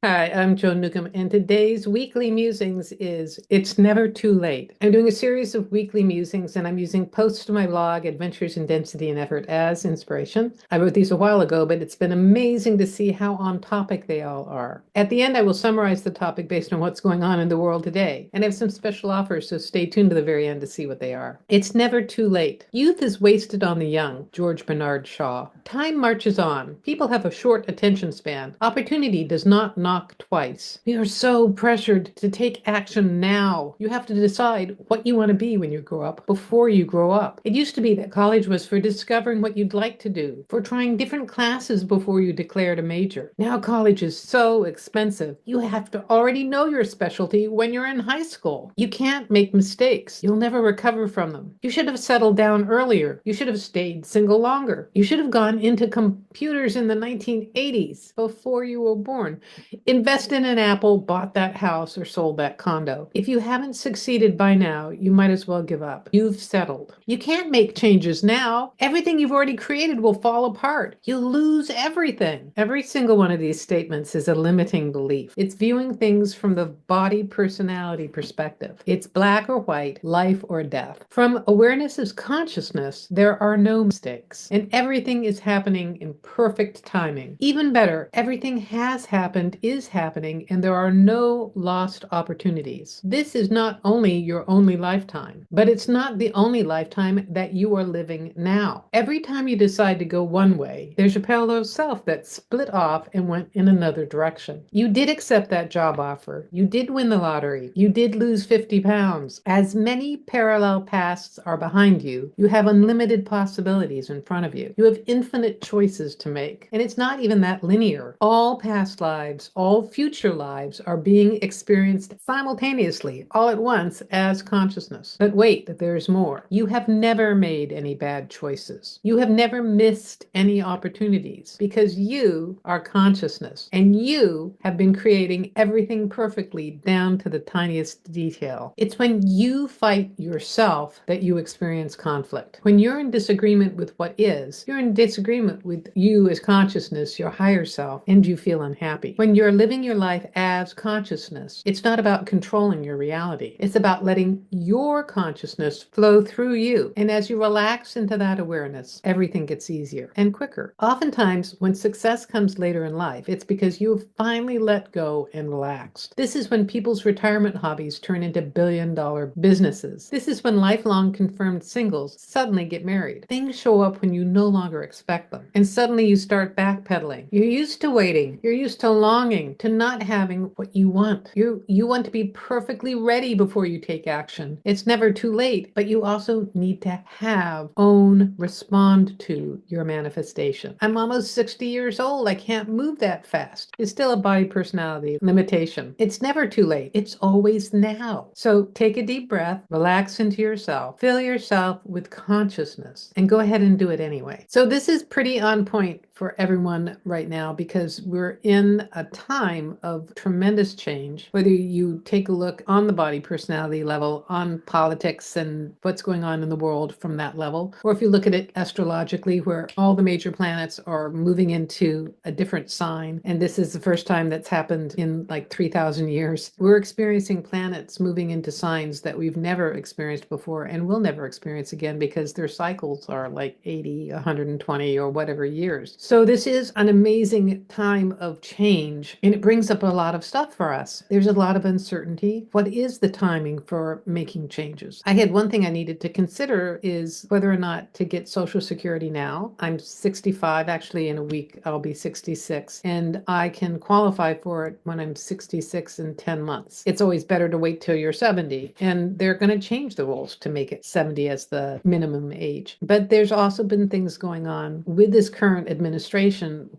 Hi, I'm Joan Newcomb, and today's weekly musings is It's Never Too Late. I'm doing a series of weekly musings, and I'm using posts to my blog, Adventures in Density and Effort, as inspiration. I wrote these a while ago, but it's been amazing to see how on topic they all are. At the end, I will summarize the topic based on what's going on in the world today, and I have some special offers, so stay tuned to the very end to see what they are. It's never too late. Youth is wasted on the young, George Bernard Shaw. Time marches on. People have a short attention span. Opportunity does not knock twice. We are so pressured to take action now. You have to decide what you want to be when you grow up before you grow up. It used to be that college was for discovering what you'd like to do, for trying different classes before you declared a major. Now college is so expensive. You have to already know your specialty when you're in high school. You can't make mistakes. You'll never recover from them. You should have settled down earlier. You should have stayed single longer. You should have gone into computers in the 1980s before you were born. Invest in an Apple, bought that house, or sold that condo. If you haven't succeeded by now, you might as well give up. You've settled. You can't make changes now. Everything you've already created will fall apart. You'll lose everything. Every single one of these statements is a limiting belief. It's viewing things from the body personality perspective. It's black or white, life or death. From awareness as consciousness, there are no mistakes, and everything is happening in perfect timing. Even better, everything has happened, is happening, and there are no lost opportunities. This is not only your only lifetime, but it's not the only lifetime that you are living now. Every time you decide to go one way, there's a parallel self that split off and went in another direction. You did accept that job offer. You did win the lottery. You did lose 50 pounds. As many parallel paths are behind you, you have unlimited possibilities in front of you. You have infinite choices to make. And it's not even that linear. All past lives, all future lives are being experienced simultaneously, all at once, as consciousness. But wait, there's more. You have never made any bad choices. You have never missed any opportunities because you are consciousness and you have been creating everything perfectly down to the tiniest detail. It's when you fight yourself that you experience conflict. When you're in disagreement with what is, you're in disagreement with you as consciousness, your higher self, and you feel unhappy. When you're living your life as consciousness, it's not about controlling your reality. It's about letting your consciousness flow through you. And as you relax into that awareness, everything gets easier and quicker. Oftentimes, when success comes later in life, it's because you've finally let go and relaxed. This is when people's retirement hobbies turn into billion-dollar businesses. This is when lifelong confirmed singles suddenly get married. Things show up when you no longer expect them. And suddenly you start backpedaling. You're used to waiting. You're used to longing, to not having what you want. You want to be perfectly ready before you take action. It's never too late, but you also need to have, own, respond to your manifestation. I'm almost 60 years old. I can't move that fast. It's still a body personality limitation. It's never too late. It's always now. So take a deep breath, relax into yourself, fill yourself with consciousness, and go ahead and do it anyway. So this is pretty on point for everyone right now because we're in a time of tremendous change. Whether you take a look on the body personality level, on politics and what's going on in the world from that level, or if you look at it astrologically, where all the major planets are moving into a different sign, and this is the first time that's happened in like 3,000 years. We're experiencing planets moving into signs that we've never experienced before and will never experience again because their cycles are like 80, 120, or whatever years. So this is an amazing time of change, and it brings up a lot of stuff for us. There's a lot of uncertainty. What is the timing for making changes? I had one thing I needed to consider is whether or not to get Social Security now. I'm 65, actually in a week I'll be 66, and I can qualify for it when I'm 66 in 10 months. It's always better to wait till you're 70, and they're going to change the rules to make it 70 as the minimum age. But there's also been things going on with this current administration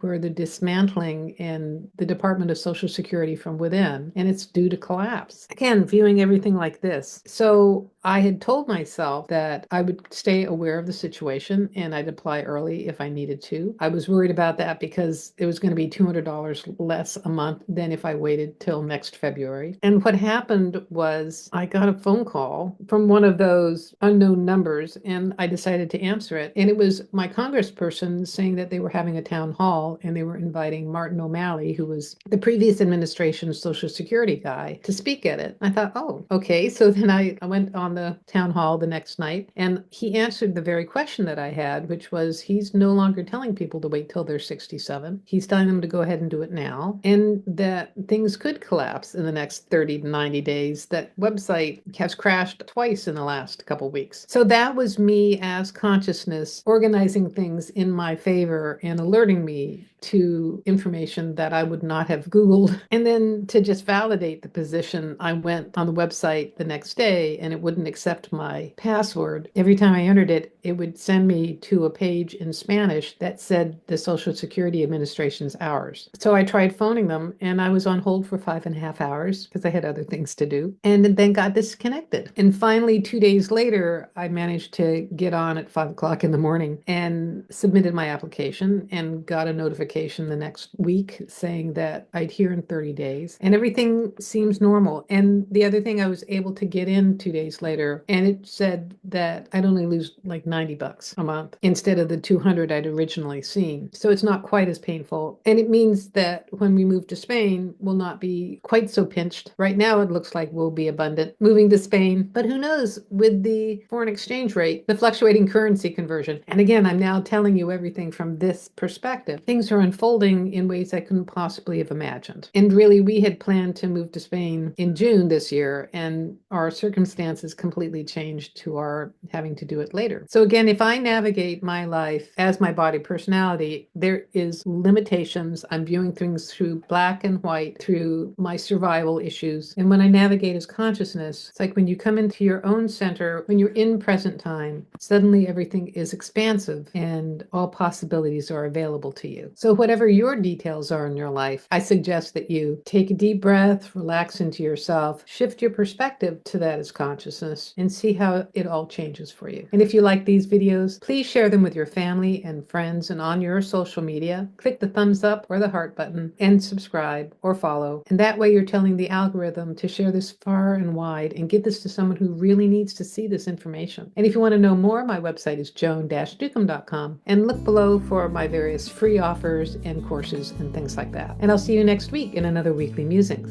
where they're dismantling in the Department of Social Security from within, and it's due to collapse. Again, viewing everything like this. So I had told myself that I would stay aware of the situation and I'd apply early if I needed to. I was worried about that because it was going to be $200 less a month than if I waited till next February. And what happened was I got a phone call from one of those unknown numbers and I decided to answer it. And it was my congressperson saying that they were having having a town hall and they were inviting Martin O'Malley, who was the previous administration's Social Security guy, to speak at it. I thought, oh, okay. So then I went on the town hall the next night, and he answered the very question that I had, which was he's no longer telling people to wait till they're 67. He's telling them to go ahead and do it now, and that things could collapse in the next 30 to 90 days. That website has crashed twice in the last couple weeks. So that was me as consciousness organizing things in my favor and alerting me to information that I would not have Googled. And then to just validate the position, I went on the website the next day and it wouldn't accept my password. Every time I entered it, it would send me to a page in Spanish that said the Social Security Administration's hours. So I tried phoning them and I was on hold for 5.5 hours because I had other things to do, and then got disconnected. And finally, 2 days later, I managed to get on at 5 o'clock in the morning and submitted my application and got a notification the next week saying that I'd hear in 30 days. And everything seems normal. And the other thing, I was able to get in 2 days later, and it said that I'd only lose like $90 a month instead of the 200 I'd originally seen. So it's not quite as painful. And it means that when we move to Spain, we'll not be quite so pinched. Right now, it looks like we'll be abundant moving to Spain. But who knows with the foreign exchange rate, the fluctuating currency conversion. And again, I'm now telling you everything from this perspective. Things are unfolding in ways I couldn't possibly have imagined. And really, we had planned to move to Spain in June this year, and our circumstances completely changed to our having to do it later. So again, if I navigate my life as my body personality, there is limitations. I'm viewing things through black and white, through my survival issues. And when I navigate as consciousness, it's like when you come into your own center, when you're in present time, suddenly everything is expansive and all possibilities are available to you. So whatever your details are in your life, I suggest that you take a deep breath, relax into yourself, shift your perspective to that as consciousness, and see how it all changes for you. And if you like these videos, please share them with your family and friends and on your social media. Click the thumbs up or the heart button and subscribe or follow. And that way you're telling the algorithm to share this far and wide and get this to someone who really needs to see this information. And if you want to know more, my website is joan-newcomb.com, and look below for my various free offers and courses and things like that. And I'll see you next week in another Weekly Musings.